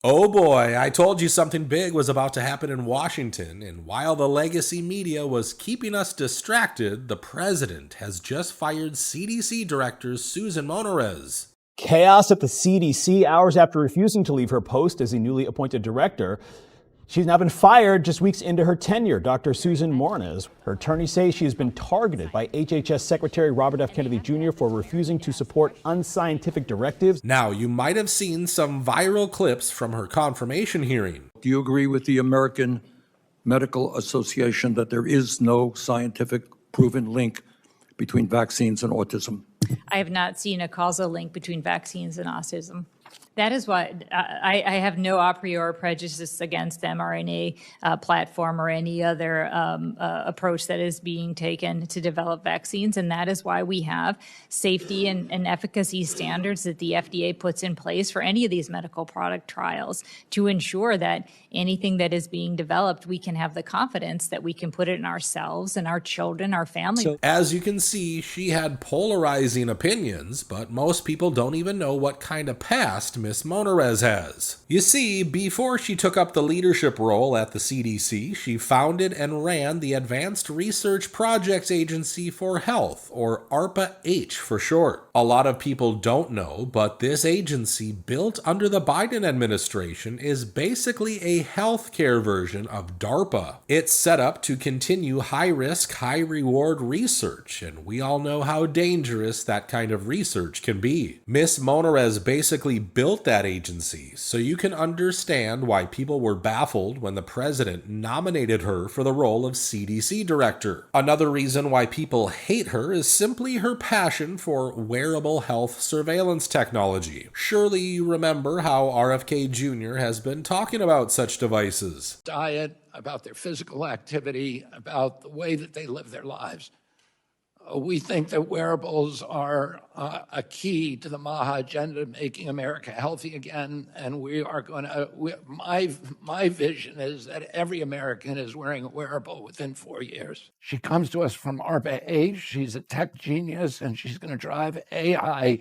Oh boy, I told you something big was about to happen in Washington, and while the legacy media was keeping us distracted, the president has just fired CDC Director Susan Monterez. Chaos at the CDC hours after refusing to leave her post as a newly appointed director. She's now been fired just weeks into her tenure. Dr. Susan Monterez, her attorneys say she has been targeted by HHS Secretary Robert F. Kennedy Jr. for refusing to support unscientific directives. Now, you might have seen some viral clips from her confirmation hearing. Do you agree with the American Medical Association that there is no scientific proven link between vaccines and autism? I have not seen a causal link between vaccines and autism. That is why I have no a priori prejudice against the mRNA platform or any other approach that is being taken to develop vaccines. And that is why we have safety and efficacy standards that the FDA puts in place for any of these medical product trials to ensure that anything that is being developed, we can have the confidence that we can put it in ourselves and our children, our family. So, as you can see, she had polarizing opinions, but most people don't even know what kind of past Miss Monterez has. You see, before she took up the leadership role at the CDC, she founded and ran the Advanced Research Projects Agency for Health, or ARPA-H for short. A lot of people don't know, but this agency, built under the Biden administration, is basically a healthcare version of DARPA. It's set up to continue high-risk, high-reward research, and we all know how dangerous that kind of research can be. Miss Monterez basically built that agency, so you can understand why people were baffled when the president nominated her for the role of CDC director. Another reason why people hate her is simply her passion for wearable health surveillance technology. Surely you remember how RFK Jr. has been talking about such devices. Diet, about their physical activity, about the way that they live their lives. We think that wearables are a key to the MAHA agenda, making America healthy again. And we are going to, my vision is that every American is wearing a wearable within 4 years. She comes to us from ARPA-H. She's a tech genius, and she's going to drive AI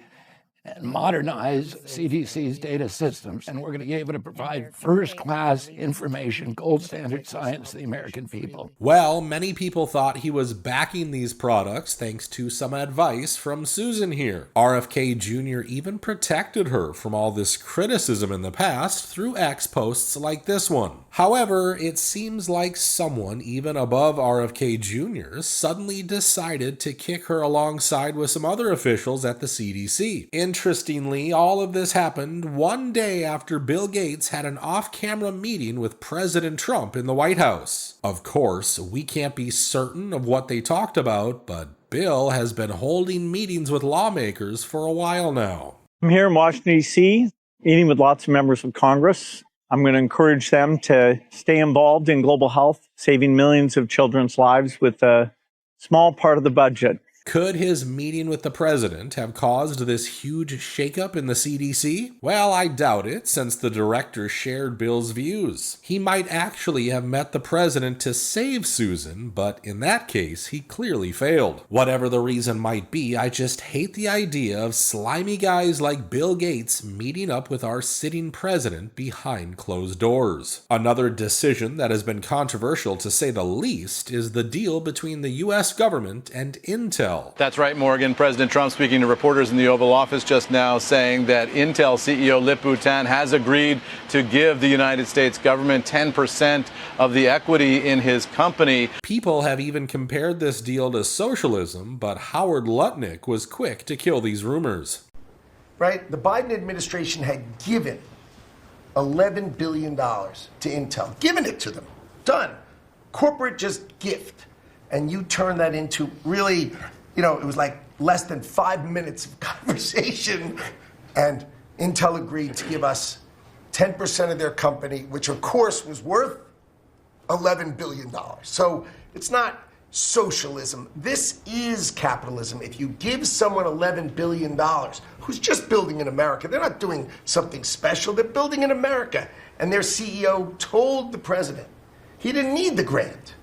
and modernize CDC's data systems. And we're going to be able to provide first-class information, gold standard science to the American people. Well, many people thought he was backing these products thanks to some advice from Susan here. RFK Jr. even protected her from all this criticism in the past through X posts like this one. However, it seems like someone even above RFK Jr. suddenly decided to kick her alongside with some other officials at the CDC. Interestingly, all of this happened one day after Bill Gates had an off-camera meeting with President Trump in the White House. Of course, we can't be certain of what they talked about, but Bill has been holding meetings with lawmakers for a while now. I'm here in Washington, D.C., meeting with lots of members of Congress. I'm going to encourage them to stay involved in global health, saving millions of children's lives with a small part of the budget. Could his meeting with the president have caused this huge shakeup in the CDC? Well, I doubt it, since the director shared Bill's views. He might actually have met the president to save Susan, but in that case, he clearly failed. Whatever the reason might be, I just hate the idea of slimy guys like Bill Gates meeting up with our sitting president behind closed doors. Another decision that has been controversial to say the least is the deal between the US government and Intel. That's right, Morgan. President Trump speaking to reporters in the Oval Office just now, saying that Intel CEO Lip Bhutan has agreed to give the United States government 10% of the equity in his company. People have even compared this deal to socialism, but Howard Lutnick was quick to kill these rumors. Right? The Biden administration had given $11 billion to Intel. Given it to them. Done. Corporate just gift. And you turn that into really, it was like less than 5 minutes of conversation. And Intel agreed to give us 10% of their company, which of course was worth $11 billion. So it's not socialism. This is capitalism. If you give someone $11 billion, who's just building in America, they're not doing something special, they're building in America. And their CEO told the president he didn't need the grant.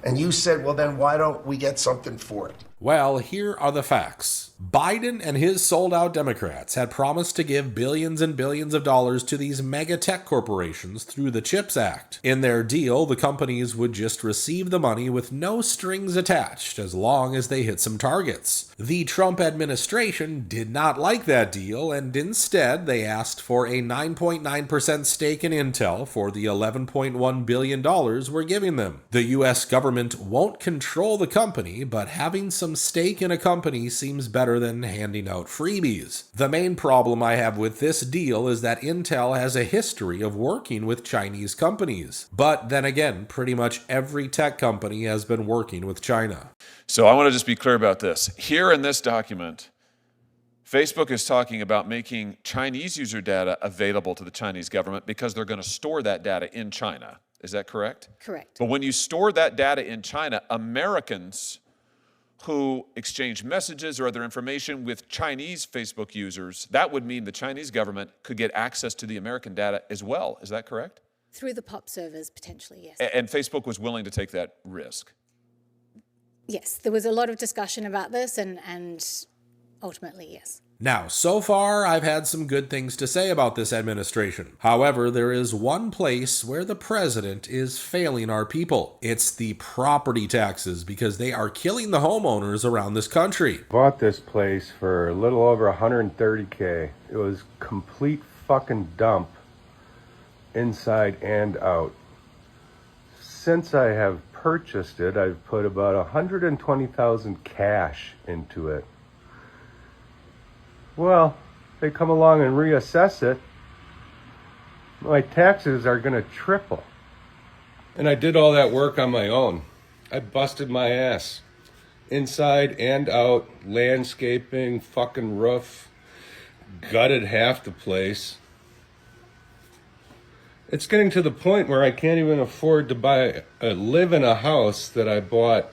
And you said, well, then why don't we get something for it? Well, here are the facts. Biden and his sold-out Democrats had promised to give billions and billions of dollars to these mega tech corporations through the CHIPS Act. In their deal, the companies would just receive the money with no strings attached as long as they hit some targets. The Trump administration did not like that deal, and instead they asked for a 9.9% stake in Intel for the $11.1 billion we're giving them. The U.S. government won't control the company, but having some stake in a company seems better than handing out freebies. The main problem I have with this deal is that Intel has a history of working with Chinese companies. But then again, pretty much every tech company has been working with China. So I want to just be clear about this. Here in this document, Facebook is talking about making Chinese user data available to the Chinese government because they're going to store that data in China. Is that correct? Correct. But when you store that data in China, Americans who exchange messages or other information with Chinese Facebook users, that would mean the Chinese government could get access to the American data as well. Is that correct? Through the POP servers, potentially, yes. And Facebook was willing to take that risk? Yes, there was a lot of discussion about this, and ultimately, yes. Now, so far, I've had some good things to say about this administration. However, there is one place where the president is failing our people. It's the property taxes, because they are killing the homeowners around this country. Bought this place for a little over $130K. It was complete fucking dump, inside and out. Since I have purchased it, I've put about $120,000 cash into it. Well, they come along and reassess it, my taxes are going to triple. And I did all that work on my own. I busted my ass. Inside and out, landscaping, fucking roof, gutted half the place. It's getting to the point where I can't even afford to live in a house that I bought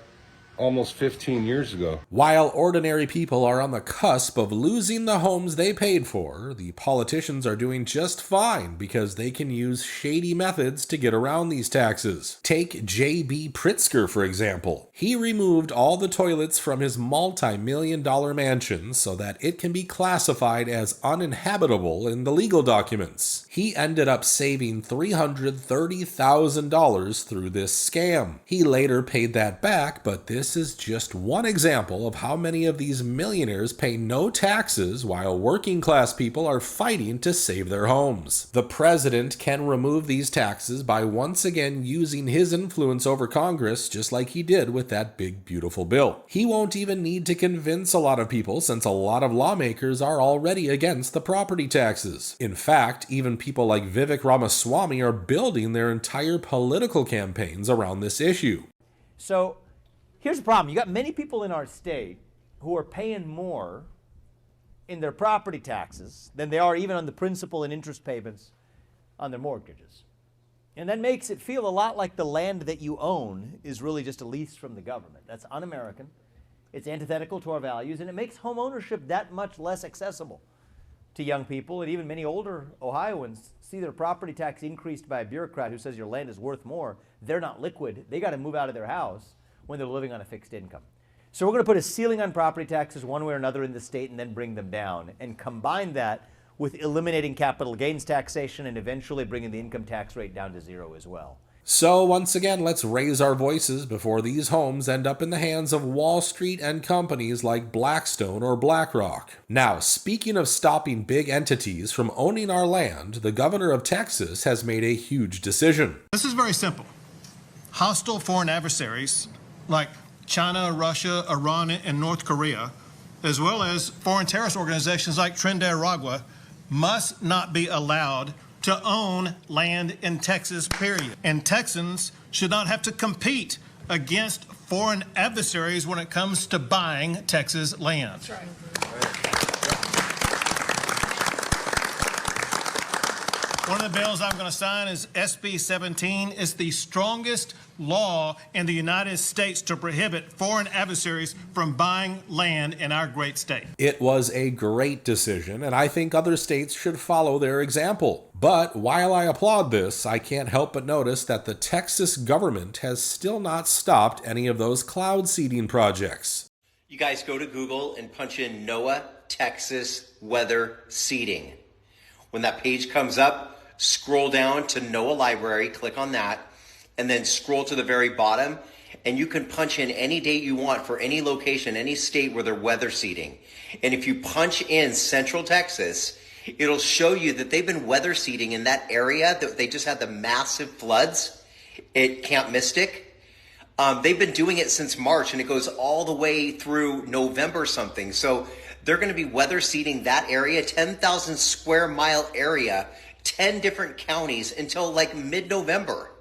almost 15 years ago. While ordinary people are on the cusp of losing the homes they paid for, the politicians are doing just fine because they can use shady methods to get around these taxes. Take J.B. Pritzker, for example. He removed all the toilets from his multi-million-dollar mansion so that it can be classified as uninhabitable in the legal documents. He ended up saving $330,000 through this scam. He later paid that back, but this is just one example of how many of these millionaires pay no taxes while working class people are fighting to save their homes. The president can remove these taxes by once again using his influence over Congress, just like he did with that big beautiful bill. He won't even need to convince a lot of people, since a lot of lawmakers are already against the property taxes. In fact, even people like Vivek Ramaswamy are building their entire political campaigns around this issue. So here's the problem. You got many people in our state who are paying more in their property taxes than they are even on the principal and interest payments on their mortgages. And that makes it feel a lot like the land that you own is really just a lease from the government. That's un-American. It's antithetical to our values, and it makes home ownership that much less accessible to young people. And even many older Ohioans see their property tax increased by a bureaucrat who says your land is worth more. They're not liquid. They got to move out of their house when they're living on a fixed income. So we're going to put a ceiling on property taxes one way or another in the state and then bring them down, and combine that with eliminating capital gains taxation and eventually bringing the income tax rate down to zero as well. So once again, let's raise our voices before these homes end up in the hands of Wall Street and companies like Blackstone or BlackRock. Now, speaking of stopping big entities from owning our land, the governor of Texas has made a huge decision. This is very simple. Hostile foreign adversaries like China, Russia, Iran, and North Korea, as well as foreign terrorist organizations like Trinidad and Tobago, must not be allowed to own land in Texas, period. And Texans should not have to compete against foreign adversaries when it comes to buying Texas land. That's right. One of the bills I'm going to sign is SB 17. It's the strongest law in the United States to prohibit foreign adversaries from buying land in our great state. It was a great decision, and I think other states should follow their example. But while I applaud this, I can't help but notice that the Texas government has still not stopped any of those cloud seeding projects. you guys go to Google and punch in NOAA Texas weather seeding. When that page comes up, scroll down to NOAA Library, click on that, and then scroll to the very bottom, and you can punch in any date you want for any location, any state where they're weather seeding. And if you punch in Central Texas, it'll show you that they've been weather seeding in that area, that they just had the massive floods at Camp Mystic. They've been doing it since March, and it goes all the way through November something. So they're going to be weather seeding that area, 10,000 square mile area, 10 different counties until like mid-November.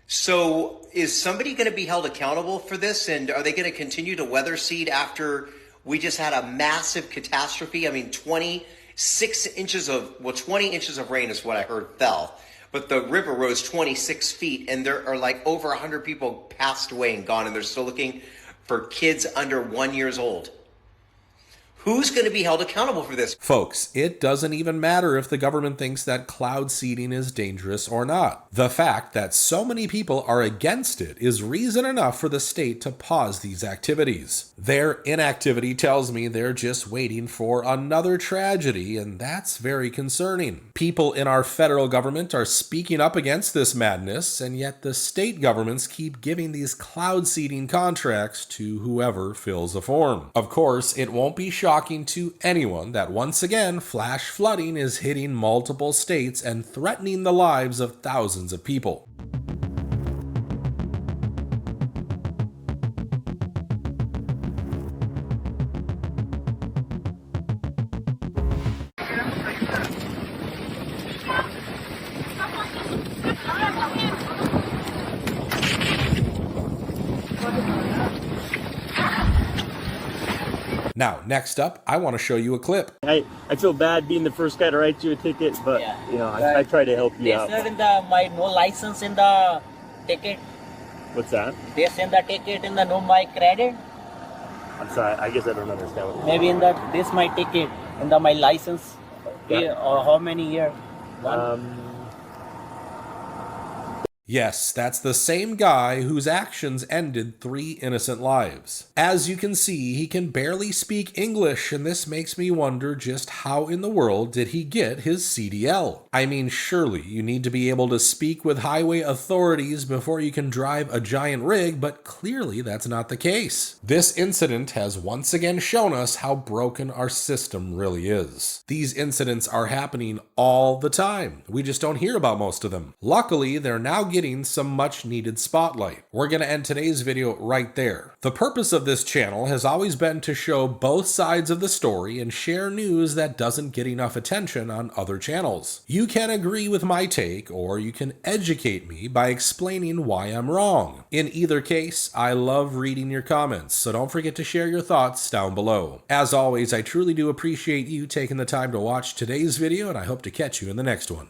So is somebody going to be held accountable for this? And are they going to continue to weather seed after we just had a massive catastrophe? I mean, 20 inches of rain is what I heard fell. But the river rose 26 feet, and there are like over 100 people passed away and gone, and they're still looking for kids under 1 year old. Who's going to be held accountable for this? Folks, it doesn't even matter if the government thinks that cloud seeding is dangerous or not. The fact that so many people are against it is reason enough for the state to pause these activities. Their inactivity tells me they're just waiting for another tragedy, and that's very concerning. People in our federal government are speaking up against this madness, and yet the state governments keep giving these cloud seeding contracts to whoever fills a form. Of course, it won't be shocking to anyone that once again flash flooding is hitting multiple states and threatening the lives of thousands of people. Now, next up, I want to show you a clip. I feel bad being the first guy to write you a ticket, but you know, I try to help you out. They said in my no license in the ticket. What's that? They send the ticket in the no my credit. I'm sorry, I guess I don't understand what. Maybe in the this my ticket in the my license. Yeah. Or how many years? Yes, that's the same guy whose actions ended 3 innocent lives. As you can see, he can barely speak English, and this makes me wonder just how in the world did he get his CDL? I mean, surely you need to be able to speak with highway authorities before you can drive a giant rig, but clearly that's not the case. This incident has once again shown us how broken our system really is. These incidents are happening all the time. We just don't hear about most of them. Luckily, they're now getting some much needed spotlight. We're going to end today's video right there. The purpose of this channel has always been to show both sides of the story and share news that doesn't get enough attention on other channels. You can agree with my take, or you can educate me by explaining why I'm wrong. In either case, I love reading your comments, so don't forget to share your thoughts down below. As always, I truly do appreciate you taking the time to watch today's video, and I hope to catch you in the next one.